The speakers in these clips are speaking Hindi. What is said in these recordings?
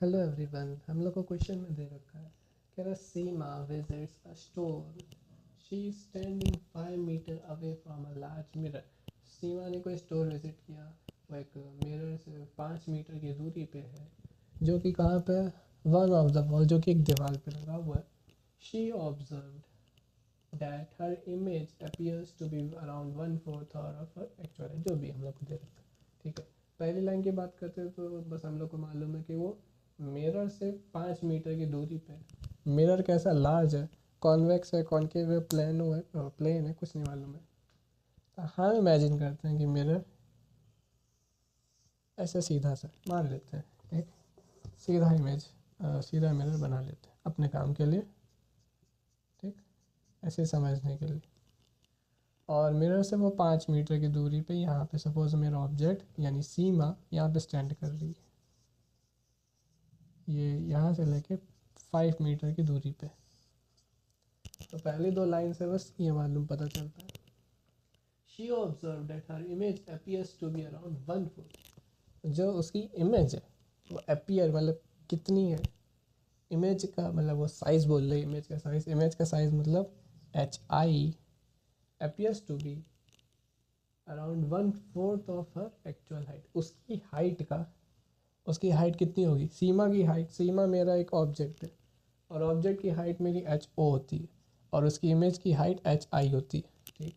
हेलो एवरीवन, हम लोग को क्वेश्चन में दे रखा है। कह रहा Seema visits a store, she is standing 5 metre away from a large mirror. Seema ने कोई स्टोर विजिट किया, वो एक मिरर से 5 मीटर की दूरी पे है, जो कि कहाँ पे है? वन ऑफ द वॉल, जो कि एक दीवार पे लगा हुआ है। She observed that her image appears to be around 1/4 of her actual, जो भी हम लोग को दे रखा है। ठीक है, पहली लाइन की बात करते हैं तो बस हम लोग को मालूम है कि वो मिरर से 5 मीटर की दूरी पे। मिरर कैसा? लार्ज है, कॉन्वेक्स है, कॉन्केव है, प्लेन है, कुछ नहीं मालूम है। तो हम इमेजिन करते हैं कि मिरर ऐसे सीधा सा मान लेते हैं, एक सीधा इमेज, सीधा मिरर बना लेते हैं अपने काम के लिए। ठीक, ऐसे समझने के लिए। और मिरर से वो 5 मीटर की दूरी पे यहाँ पे सपोज मेरा ऑब्जेक्ट यानी सीमा यहाँ पे स्टैंड कर रही है, ये यहाँ से लेके 5 मीटर की दूरी पे। तो पहली दो लाइन से बस ये मालूम पता चलता है। She observe that her image appears to be around 1/4। जो उसकी इमेज है वो अपीयर मतलब कितनी है, इमेज का मतलब वो साइज बोल रही है, इमेज का साइज मतलब HI appears to be around 1/4 of her actual height. उसकी हाइट का, उसकी हाइट कितनी होगी? सीमा की हाइट, सीमा मेरा एक ऑब्जेक्ट है और ऑब्जेक्ट की हाइट मेरी HO होती है और उसकी इमेज की हाइट HI होती है। ठीक,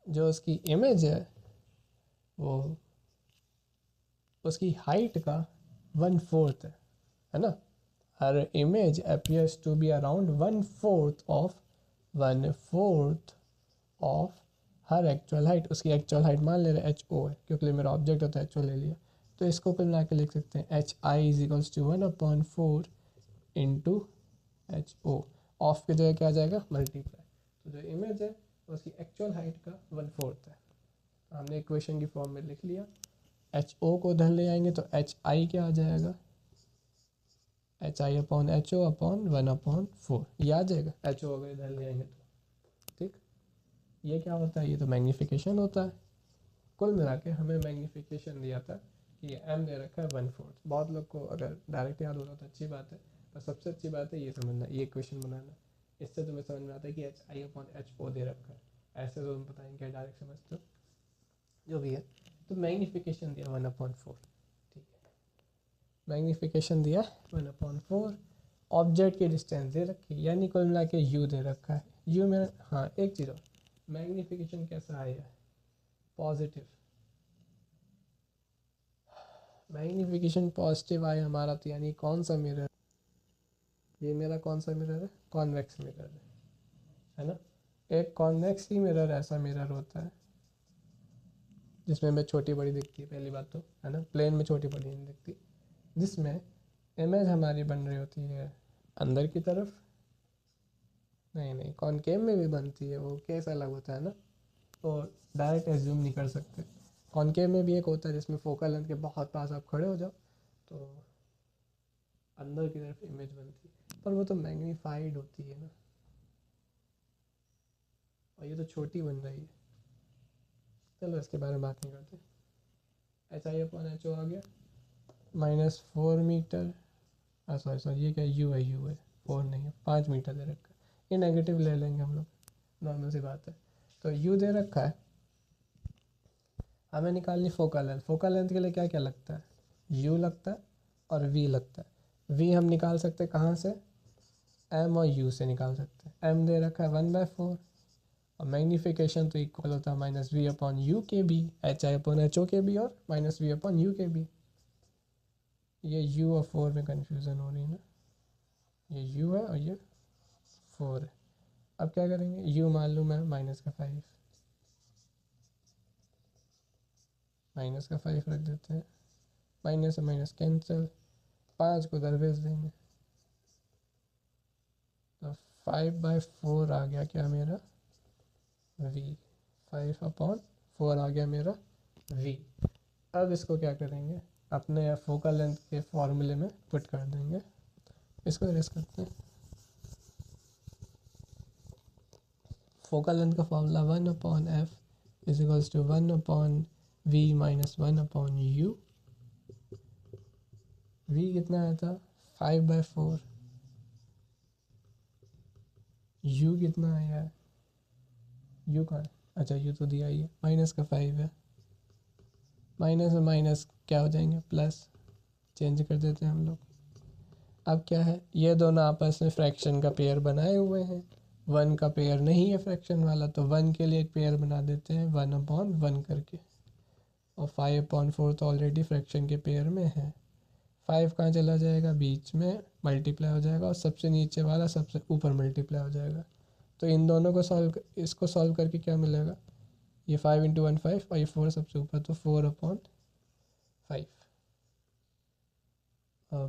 जो उसकी इमेज है वो उसकी हाइट का 1/4 है ना। Her image appears to be around 1/4 of her actual height. उसकी एक्चुअल हाइट मान ले रहे HO है, क्योंकि मेरा ऑब्जेक्ट होता है HO ले लिया। तो इसको फिर मिला के लिख सकते हैं HI is equals to 1/4 into HO। Of की जगह क्या आ जाएगा? मल्टीप्लाई। तो जो इमेज है उसकी एक्चुअल हाइट का 1/4 है। हमने इक्वेशन की फॉर्म में लिख लिया। HO को इधर ले आएंगे तो HI क्या आ जाएगा? HI/HO अपॉन 1/4 ये आ जाएगा। HO अगर इधर ले आएंगे तो ठीक। ये क्या होता है? ये तो मैग्नीफिकेशन होता है। कुल मिला के हमें मैग्नीफिकेशन दिया था कि M दे रखा है 1/4। बहुत लोग को अगर डायरेक्ट याद होता तो अच्छी बात है, पर सबसे अच्छी बात है ये समझना, ये क्वेश्चन बनाना। इससे तुम्हें समझ में आता है कि HI/HO दे रखा है। ऐसे तो तुम बताएंगे डायरेक्ट समझते हो, जो भी है। तो मैग्नीफिकेशन दिया 1/4। ठीक है, मैग्नीफिकेशन दिया 1/4। ऑब्जेक्ट की डिस्टेंस दे रखी है, यानी कुल मिला के U दे रखा है। U में हाँ एक चीज़ और, मैग्नीफिकेशन कैसा आया? पॉजिटिव। मैग्नीफिकेशन पॉजिटिव आया हमारा, तो यानी कौन सा मिरर? ये मेरा कौन सा मिरर है? कॉन्वेक्स मिरर है ना। एक कॉन्वेक्स ही मिरर ऐसा मिरर होता है जिसमें हमें छोटी बड़ी दिखती है, पहली बात तो है ना, प्लेन में छोटी बड़ी नहीं दिखती। जिसमें इमेज हमारी बन रही होती है अंदर की तरफ। नहीं नहीं, कॉनकेव में भी बनती है, वो केस अलग होता है ना, तो डायरेक्ट एज्यूम नहीं कर सकते। कॉनकेव में भी एक होता है जिसमें फोकल लेंथ के बहुत पास आप खड़े हो जाओ तो अंदर की तरफ इमेज बनती है, पर वो तो मैग्नीफाइड होती है ना, और ये तो छोटी बन रही है। चलो इसके बारे में बात नहीं करते। HI/HO आ गया -4 मीटर। सॉरी सॉरी, ये क्या यू है? यू है, 4 नहीं है, 5 मीटर दे रखा है। ये नेगेटिव ले लेंगे हम लोग, नॉर्मल सी बात है। तो यू दे रखा है, हमें निकालनी फोकल लेंथ। फोकल लेंथ के लिए क्या क्या लगता है? यू लगता है और वी लगता है। वी हम निकाल सकते हैं कहाँ से? एम और यू से निकाल सकते हैं। एम दे रखा है 1/4 और मैग्नीफिकेशन तो इक्वल होता है -V/U के बी, HI/HO के बी और -V/U के बी। ये U और 4 में कन्फ्यूज़न हो रही है ना, ये U है और ये 4 है। अब क्या करेंगे? U मालूम है -5, -5 रख देते हैं, माइनस से माइनस कैंसिल, 5 को उधर भेज देंगे तो 5/4 आ गया क्या मेरा? V। 5/4 आ गया मेरा V। अब इसको क्या करेंगे? अपने फोकल लेंथ के फॉर्मूले में पुट कर देंगे। इसको इरेज करते हैं। फोकल लेंथ का formula 1/f is equals to 1/v - 1/u। v कितना आया था 5/4, u कितना आया है, u कहाँ है, अच्छा u तो दिया ही है, माइनस का 5 है, माइनस और माइनस क्या हो जाएंगे प्लस, चेंज कर देते हैं हम लोग। अब क्या है, ये दोनों आपस में फ्रैक्शन का पेयर बनाए हुए हैं, 1 का पेयर नहीं है फ्रैक्शन वाला, तो 1 के लिए एक पेयर बना देते हैं 1/1 करके, और 5/4 तो ऑलरेडी फ्रैक्शन के पेयर में है। 5 कहाँ चला जाएगा, बीच में मल्टीप्लाई हो जाएगा, और सबसे नीचे वाला सबसे ऊपर मल्टीप्लाई हो जाएगा। तो इन दोनों को इसको सॉल्व करके क्या मिलेगा, ये 5 × 1 5 और ये 4 सबसे ऊपर, तो 4/5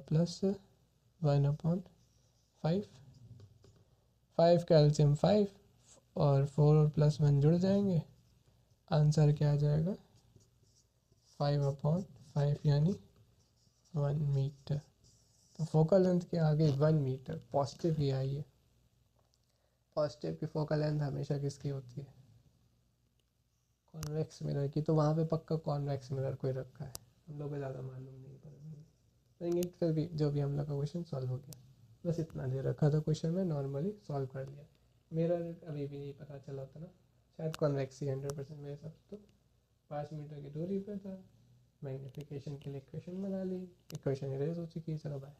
प्लस 1/5, 5 का एलसीएम 5 और 4 और +1 जुड़ जाएंगे, आंसर क्या आ जाएगा 5/5 यानी 1 मीटर। तो फोकल लेंथ के आगे 1 मीटर, पॉजिटिव ही आई है। पॉजिटिव की फोकल लेंथ हमेशा किसकी होती है, कॉन्वेक्स मिरर की, तो वहाँ पे पक्का कॉन्वेक्स मिरर कोई रखा है, हम लोग को ज़्यादा मालूम नहीं पड़ेगा, फिर भी जो भी हम लोग का क्वेश्चन सॉल्व हो गया, बस इतना दे रखा था क्वेश्चन में, नॉर्मली सॉल्व कर लिया। मिरर अभी भी नहीं पता चला था ना, शायद कॉन्वेक्स ही 100% मेरे हिसाब से, तो 5 मीटर की दूरी पे था, मैग्नीफिकेशन के लिए इक्वेशन बना ली, इक्वेशन इरेज हो चुकी है, चलो बाय।